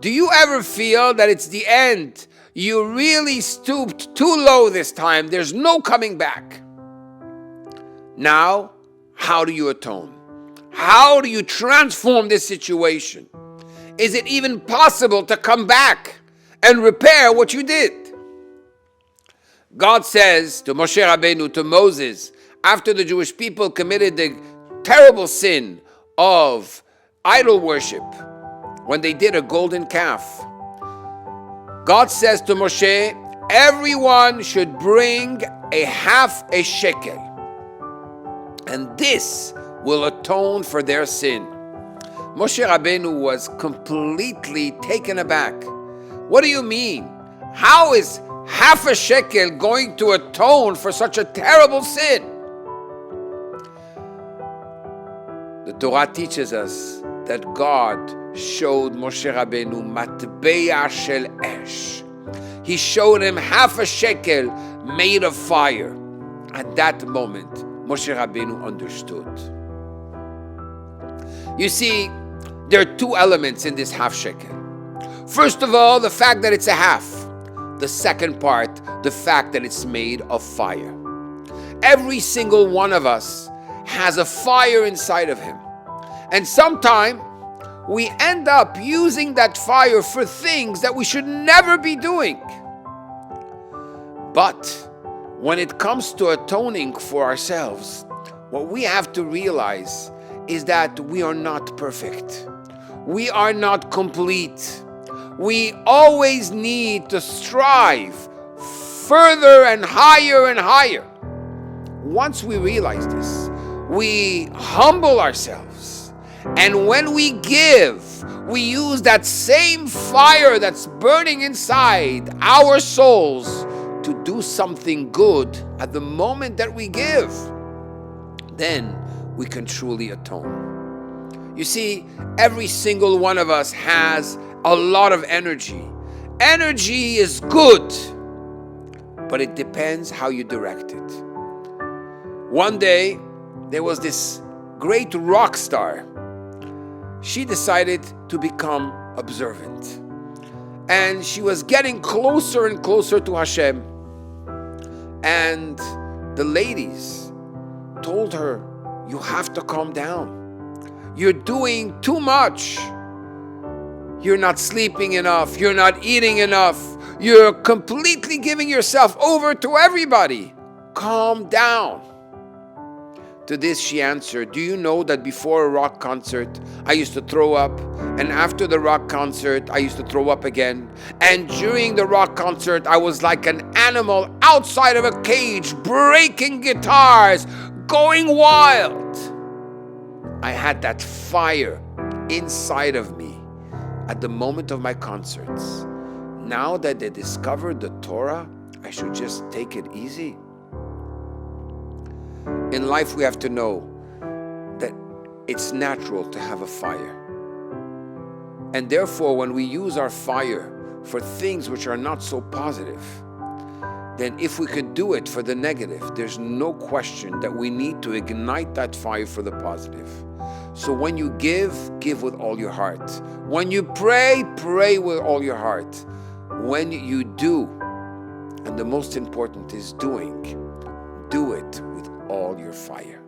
Do you ever feel that it's the end? You really stooped too low this time. There's no coming back. Now, how do you atone? How do you transform this situation? Is it even possible to come back and repair what you did? God says to Moshe Rabbeinu, to Moses, after the Jewish people committed the terrible sin of idol worship, when they did a golden calf, God says to Moshe, everyone should bring a half a shekel, and this will atone for their sin. Moshe Rabbeinu was completely taken aback. What do you mean? How is half a shekel going to atone for such a terrible sin? The Torah teaches us that God showed Moshe Rabbeinu matbeya shel esh. He showed him half a shekel made of fire. At that moment, Moshe Rabbeinu understood. You see, there are two elements in this half shekel. First of all, the fact that it's a half. The second part, the fact that it's made of fire. Every single one of us has a fire inside of him. And sometimes we end up using that fire for things that we should never be doing. But when it comes to atoning for ourselves, what we have to realize is that we are not perfect. We are not complete. We always need to strive further and higher and higher. Once we realize this, we humble ourselves. And when we give, we use that same fire that's burning inside our souls to do something good at the moment that we give. Then we can truly atone. You see, every single one of us has a lot of energy. Energy is good, but it depends how you direct it. One day, there was this great rock star. She decided to become observant. And she was getting closer and closer to Hashem. And the ladies told her, you have to calm down. You're doing too much. You're not sleeping enough. You're not eating enough. You're completely giving yourself over to everybody. Calm down. To this she answered, do you know that before a rock concert, I used to throw up, and after the rock concert, I used to throw up again, and during the rock concert, I was like an animal outside of a cage, breaking guitars, going wild. I had that fire inside of me at the moment of my concerts. Now that they discovered the Torah, I should just take it easy. In life, we have to know that it's natural to have a fire. And therefore, when we use our fire for things which are not so positive, then if we could do it for the negative, there's no question that we need to ignite that fire for the positive. So when you give, give with all your heart. When you pray, pray with all your heart. When you do, and the most important is doing, do it with all your fire.